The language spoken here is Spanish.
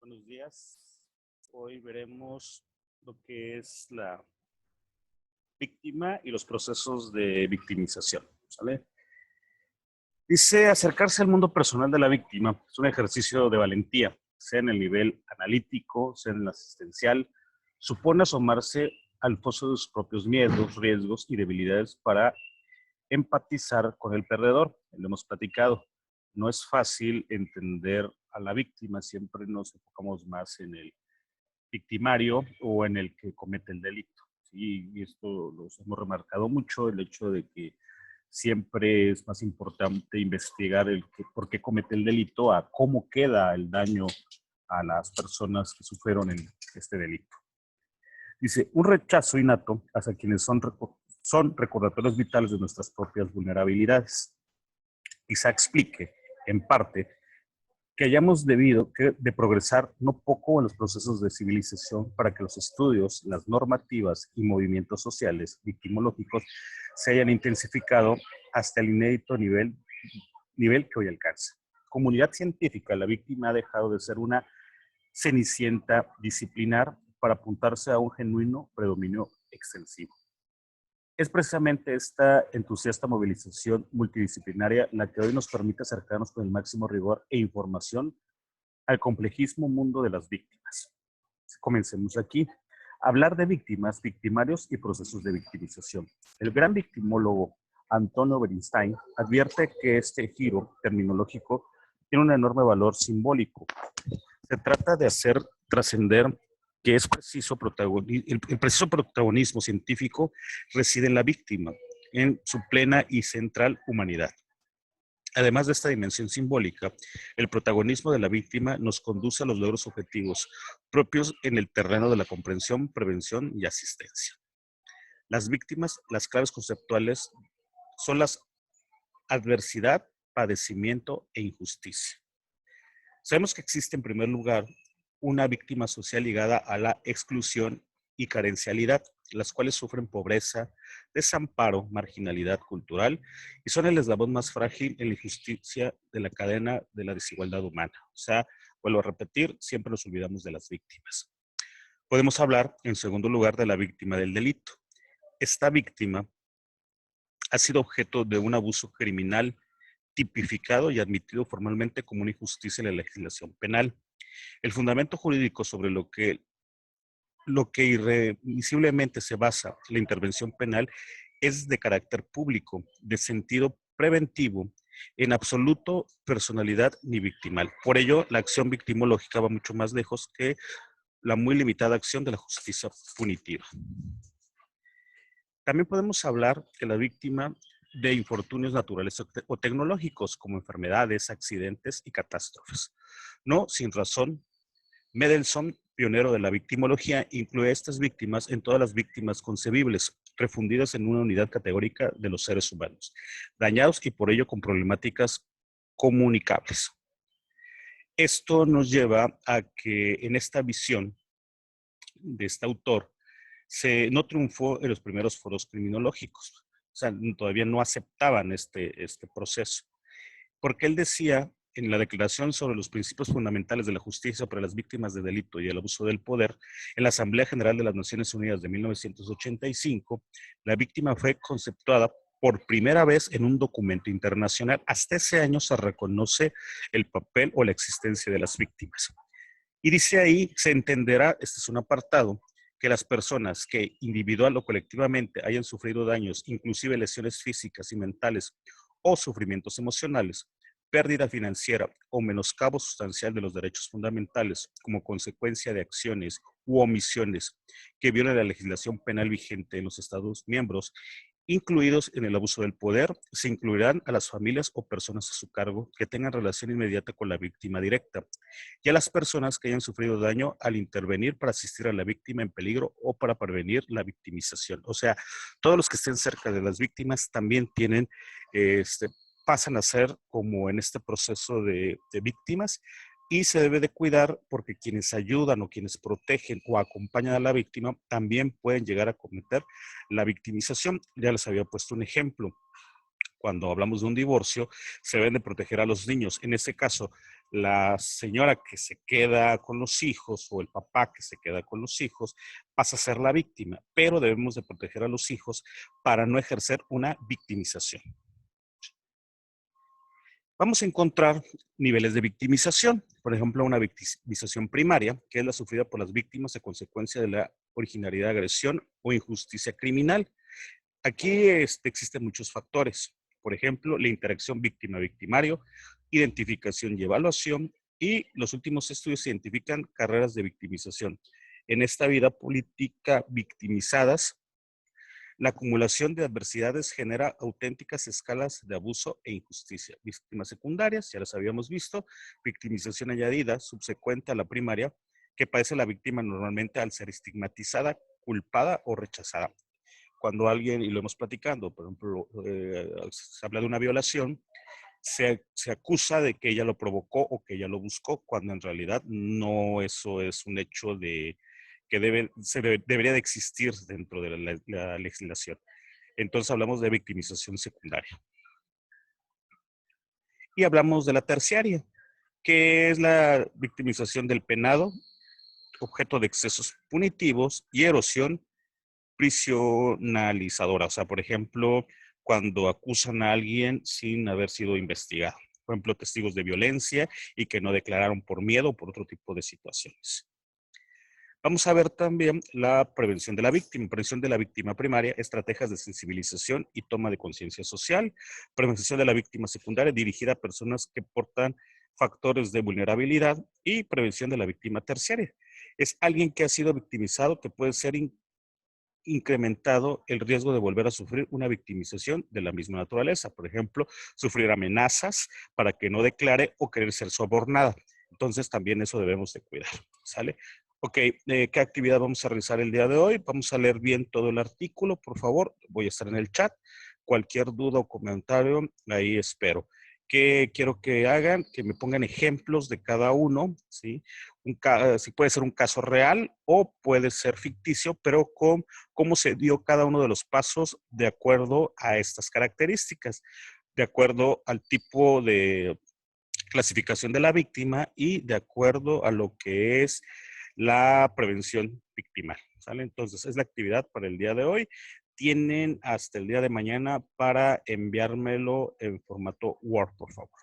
Buenos días. Hoy veremos lo que es la víctima y los procesos de victimización. ¿Sale? Dice, acercarse al mundo personal de la víctima es un ejercicio de valentía, sea en el nivel analítico, sea en el asistencial. Supone asomarse al foso de sus propios miedos, riesgos y debilidades para empatizar con el perdedor. Lo hemos platicado. No es fácil entender a la víctima, siempre nos enfocamos más en el victimario o en el que comete el delito. ¿Sí? Y esto lo hemos remarcado mucho, el hecho de que siempre es más importante investigar por qué comete el delito a cómo queda el daño a las personas que sufrieron este delito. Dice, un rechazo innato hacia quienes son recordatorios vitales de nuestras propias vulnerabilidades. Quizá explique, en parte, que hayamos debido de progresar no poco en los procesos de civilización para que los estudios, las normativas y movimientos sociales victimológicos se hayan intensificado hasta el inédito nivel que hoy alcanza. Comunidad científica, la víctima ha dejado de ser una cenicienta disciplinar para apuntarse a un genuino predominio extensivo. Es precisamente esta entusiasta movilización multidisciplinaria la que hoy nos permite acercarnos con el máximo rigor e información al complejismo mundo de las víctimas. Comencemos aquí. Hablar de víctimas, victimarios y procesos de victimización. El gran victimólogo Antonio Bernstein advierte que este giro terminológico tiene un enorme valor simbólico. Se trata de hacer trascender que el preciso protagonismo científico reside en la víctima, en su plena y central humanidad. Además de esta dimensión simbólica, el protagonismo de la víctima nos conduce a los logros objetivos propios en el terreno de la comprensión, prevención y asistencia. Las víctimas, las claves conceptuales son las adversidad, padecimiento e injusticia. Sabemos que existe en primer lugar una víctima social ligada a la exclusión y carencialidad, las cuales sufren pobreza, desamparo, marginalidad cultural y son el eslabón más frágil en la injusticia de la cadena de la desigualdad humana. O sea, vuelvo a repetir, siempre nos olvidamos de las víctimas. Podemos hablar, en segundo lugar, de la víctima del delito. Esta víctima ha sido objeto de un abuso criminal tipificado y admitido formalmente como una injusticia en la legislación penal. El fundamento jurídico sobre lo que irremisiblemente se basa la intervención penal es de carácter público, de sentido preventivo, en absoluto personalidad ni victimal. Por ello, la acción victimológica va mucho más lejos que la muy limitada acción de la justicia punitiva. También podemos hablar que la víctima de infortunios naturales o tecnológicos, como enfermedades, accidentes y catástrofes. No sin razón, Mendelssohn, pionero de la victimología, incluye a estas víctimas en todas las víctimas concebibles, refundidas en una unidad categórica de los seres humanos, dañados y por ello con problemáticas comunicables. Esto nos lleva a que en esta visión de este autor no triunfó en los primeros foros criminológicos. O sea, todavía no aceptaban este proceso. Porque él decía en la Declaración sobre los Principios Fundamentales de la Justicia para las Víctimas de Delito y el Abuso del Poder, en la Asamblea General de las Naciones Unidas de 1985, la víctima fue conceptuada por primera vez en un documento internacional. Hasta ese año se reconoce el papel o la existencia de las víctimas. Y dice ahí, se entenderá, este es un apartado, que las personas que individual o colectivamente hayan sufrido daños, inclusive lesiones físicas y mentales o sufrimientos emocionales, pérdida financiera o menoscabo sustancial de los derechos fundamentales como consecuencia de acciones u omisiones que violen la legislación penal vigente en los Estados miembros, incluidos en el abuso del poder, se incluirán a las familias o personas a su cargo que tengan relación inmediata con la víctima directa y a las personas que hayan sufrido daño al intervenir para asistir a la víctima en peligro o para prevenir la victimización. O sea, todos los que estén cerca de las víctimas también tienen, pasan a ser como en este proceso de víctimas y se debe de cuidar porque quienes ayudan o quienes protegen o acompañan a la víctima también pueden llegar a cometer la victimización. Ya les había puesto un ejemplo. Cuando hablamos de un divorcio, se deben de proteger a los niños. En este caso, la señora que se queda con los hijos o el papá que se queda con los hijos pasa a ser la víctima, pero debemos de proteger a los hijos para no ejercer una victimización. Vamos a encontrar niveles de victimización. Por ejemplo, una victimización primaria, que es la sufrida por las víctimas a consecuencia de la originalidad de agresión o injusticia criminal. Aquí existen muchos factores. Por ejemplo, la interacción víctima-victimario, identificación y evaluación, y los últimos estudios identifican carreras de victimización. En esta vida política victimizadas, la acumulación de adversidades genera auténticas escalas de abuso e injusticia. Víctimas secundarias, ya las habíamos visto, victimización añadida, subsecuente a la primaria, que padece la víctima normalmente al ser estigmatizada, culpada o rechazada. Cuando alguien, y lo hemos platicado, por ejemplo, se habla de una violación, se acusa de que ella lo provocó o que ella lo buscó, cuando en realidad no, eso es un hecho de que debería de existir dentro de la legislación. Entonces hablamos de victimización secundaria. Y hablamos de la terciaria, que es la victimización del penado, objeto de excesos punitivos y erosión prisionalizadora. O sea, por ejemplo, cuando acusan a alguien sin haber sido investigado. Por ejemplo, testigos de violencia y que no declararon por miedo o por otro tipo de situaciones. Vamos a ver también la prevención de la víctima. Prevención de la víctima primaria, estrategias de sensibilización y toma de conciencia social. Prevención de la víctima secundaria, dirigida a personas que portan factores de vulnerabilidad. Y prevención de la víctima terciaria. Es alguien que ha sido victimizado, que puede ser incrementado el riesgo de volver a sufrir una victimización de la misma naturaleza. Por ejemplo, sufrir amenazas para que no declare o querer ser sobornada. Entonces, también eso debemos de cuidar, ¿sale? Ok, ¿qué actividad vamos a realizar el día de hoy? Vamos a leer bien todo el artículo, por favor. Voy a estar en el chat. Cualquier duda o comentario, ahí espero. ¿Qué quiero que hagan? Que me pongan ejemplos de cada uno, ¿sí? Si puede ser un caso real o puede ser ficticio, pero con cómo se dio cada uno de los pasos de acuerdo a estas características, de acuerdo al tipo de clasificación de la víctima y de acuerdo a lo que es la prevención victimal, ¿sale? Entonces, es la actividad para el día de hoy. Tienen hasta el día de mañana para enviármelo en formato Word, por favor.